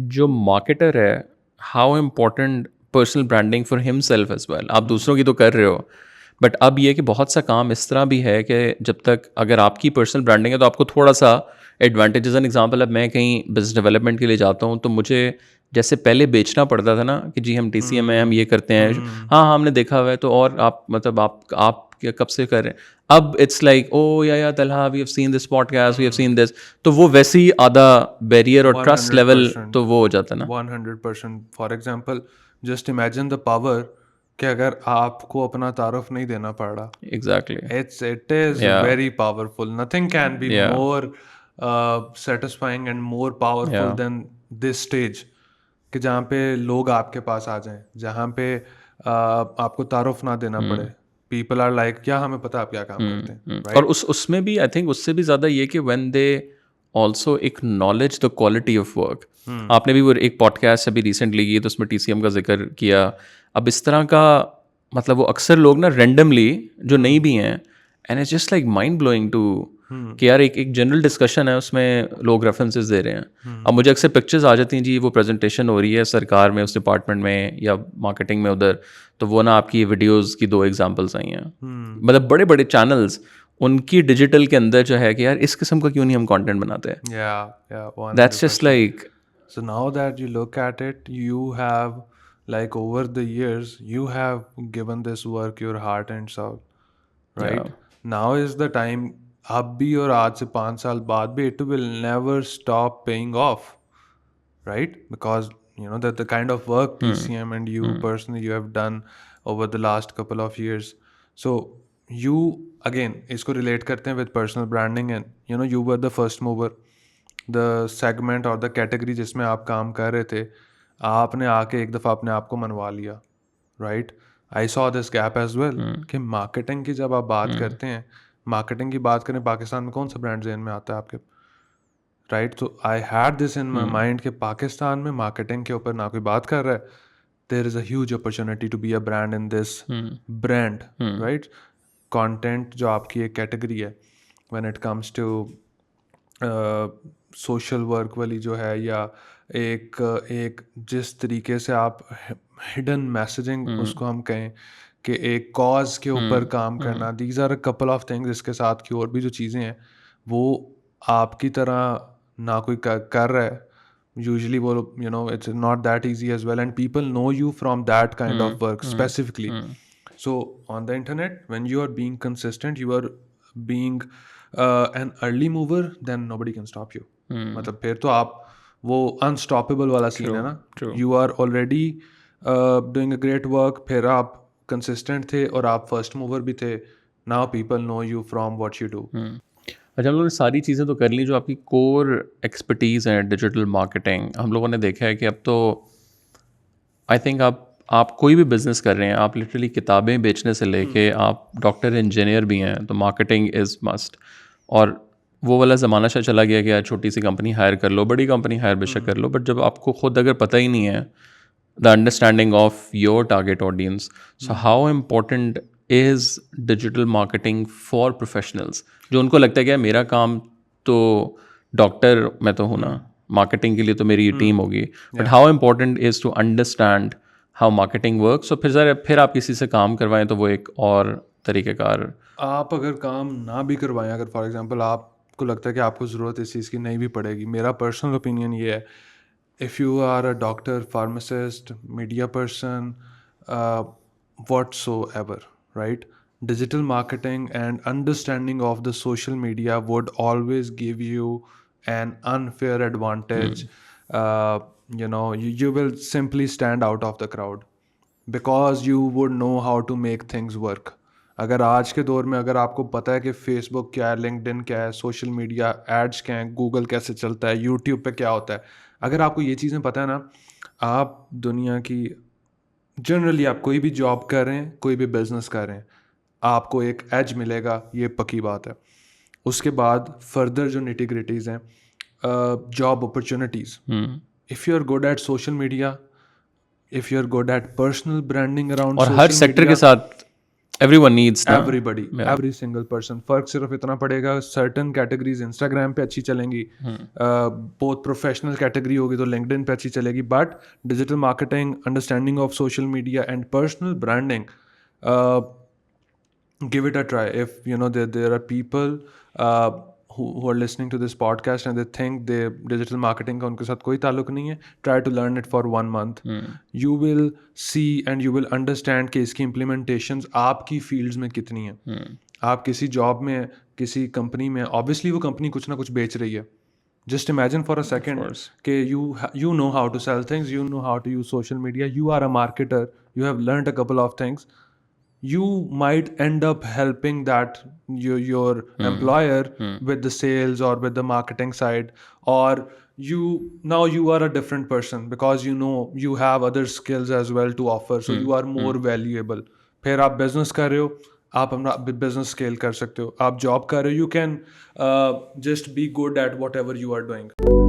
जो मार्केटर है, how important personal branding for himself as well. आप दूसरों की तो कर रहे हो, बट अब ये कि बहुत सा काम इस तरह भी है कि जब तक अगर आपकी पर्सनल ब्रांडिंग है तो आपको थोड़ा सा एडवांटेज। एन एग्जांपल, अब मैं कहीं बिजनेस डेवलपमेंट के लिए जाता हूँ तो मुझे जैसे पहले बेचना पड़ता था ना कि जी हम TCM है, हम ये करते हैं, हाँ हाँ हमने देखा हुआ है, तो और आप मतलब आप कब से कर रहे हैं। अब it's like oh yeah Talha we have seen this podcast, we have seen this, तो वो वैसे ही आधा बैरियर और ट्रस्ट लेवल 100%, तो वो हो जाता है ना। 100%। For example, just imagine the power कि अगर आपको अपना तारुफ नहीं देना पड़ रहा, एग्जैक्टली। it is या very powerful. Nothing can be या more satisfying and more या powerful than this stage, कि जहाँ पे लोग आपके पास आ जाएं, जहाँ पे आपको तारुफ ना देना पड़े। पीपल आर लाइक, क्या हमें पता आप क्या काम करते हैं, और राइट? उसमें भी आई थिंक उससे भी ज़्यादा ये कि when they also acknowledge the quality of work. आपने भी वो एक पॉडकास्ट अभी रिसेंटली की तो उसमें TCM का जिक्र किया। अब इस तरह का मतलब वो अक्सर लोग ना रेंडमली जो नहीं भी हैं, and it's just like mind blowing too कि यार एक जनरल डिस्कशन है उसमें लोग रेफरेंसेस दे रहे हैं। अब मुझे अक्सर पिक्चर्स आ जाती हैं जी, वो प्रेजेंटेशन हो रही है सरकार में उस डिपार्टमेंट में या मार्केटिंग में उधर, तो वो ना आपकी वीडियोस की 2 एग्जांपल्स आई हैं। मतलब बड़े बड़े चैनल्स उनकी डिजिटल के अंदर जो है कि यार इस किस्म का क्यों नहीं हम कंटेंट बनाते हैं। Yeah, that's just 100%. Like So now that you look at it, you have, like, over the years, you have given this work your heart and soul, या right? Now is the time, अब भी और आज से 5 साल बाद भी, it will never stop paying off, right? Because you know that the kind of work TCM and you personally you have done over the last couple of years. So you, again, इसको relate करते हैं with personal branding, and you know you were the first mover, the segment और the category जिसमें आप काम कर रहे थे, आपने आके एक दफ़ा अपने आप को मनवा लिया, right? I saw this gap as well कि मार्केटिंग की जब आप बात करते हैं, मार्केटिंग की बात करें, पाकिस्तान में कौन सा ब्रांड जेन में आता है आपके, राइट? तो I had this in my mind कि पाकिस्तान में मार्केटिंग के ऊपर ना कोई बात कर रहा है, there is a huge opportunity to be a brand in this brand, right? Content जो आपकी एक कैटेगरी है when it comes to social work वाली जो है, या एक एक जिस तरीके से आप हिडन मैसेजिंग उसको हम कहें कि एक कॉज के ऊपर काम करना, these are a couple of things. इसके साथ की और भी जो चीज़ें हैं वो आपकी तरह ना कोई कर रहा है यूजली, वो you know it's not that easy as well, and people know you from that kind of work specifically. So on the internet, when you are being consistent, you are being an early mover, then nobody can stop you. मतलब फिर तो आप वो unstoppable वाला scene true है ना. True. You are already doing a great work, फिर आप consistent थे और आप first mover भी थे. Now people know you from what you do. अच्छा, हम लोगों ने सारी चीज़ें तो कर ली जो आपकी कोर एक्सपर्टीज़ हैं डिजिटल मार्केटिंग। हम लोगों ने देखा है कि अब तो आई थिंक आप कोई भी बिज़नेस कर रहे हैं, आप लिटरली किताबें बेचने से लेके आप डॉक्टर इंजीनियर भी हैं, तो मार्केटिंग इज़ मस्ट। और वो वाला ज़माना शायद चला गया कि यार छोटी सी कंपनी हायर कर लो, बड़ी कंपनी हायर बेशक कर लो, बट जब आपको खुद अगर पता ही नहीं है the understanding of your target audience, so how important is digital marketing for professionals, जो उनको लगता है कि यार मेरा काम तो डॉक्टर मैं तो हूँ ना, मार्केटिंग के लिए तो मेरी टीम होगी, but how important is to understand how marketing work. So फिर आप किसी से काम करवाएं तो वो एक और तरीक़ेकार। आप अगर काम ना भी करवाएं, अगर फॉर एग्जांपल आपको लगता है कि आपको ज़रूरत इस चीज़ की नहीं भी पड़ेगी, मेरा पर्सनल ओपिनियन ये है, if you are a doctor, pharmacist, media person, whatsoever, right? Digital marketing and understanding of the social media would always give you an unfair advantage. You know, you will simply stand out of the crowd because you would know how to make things work. अगर आज के दौर में अगर आपको पता है कि फेसबुक क्या है, लिंक्डइन क्या है, सोशल मीडिया एड्स क्या हैं, गूगल कैसे चलता है, यूट्यूब पे क्या होता है, अगर आपको ये चीज़ें पता है ना, आप दुनिया की जनरली आप कोई भी जॉब कर रहे हैं, कोई भी बिजनेस कर रहे हैं, आपको एक एज मिलेगा, ये पक्की बात है. उसके बाद फर्दर जो निटी-ग्रिटीज़ हैं, job opportunities, if you are good at social media, if you are good at personal branding around और हर सोशल सेक्टर के मीडिया, साथ everyone needs ना. Everybody, Yeah. Every single person. फर्क सिर्फ इतना पड़ेगा, सर्टन कैटेगरीज इंस्टाग्राम पे अच्छी चलेंगी, बहुत प्रोफेशनल कैटेगरी होगी तो लिंक्डइन पे अच्छी चलेगी, but digital marketing, understanding of social media and personal branding, give it a try. If you know there are people who are listening to this podcast and they think they digital marketing का उनके साथ कोई ताल्लुक नहीं है, try to learn it for 1 month. You will see and you will understand कि इसकी implementations आपकी fields में कितनी है. आप किसी job में, किसी company में, obviously वो company कुछ ना कुछ बेच रही है. Just imagine for a second कि you know how to sell things, you know how to use social media, you are a marketer, you have learned a couple of things. You might end up helping that your employer with the sales or with the marketing side, or now you are a different person because you know you have other skills as well to offer, so you are more valuable. फिर आप business कर रहे हो, आप अपना business scale कर सकते हो. आप job कर रहे हो, you can just be good at whatever you are doing.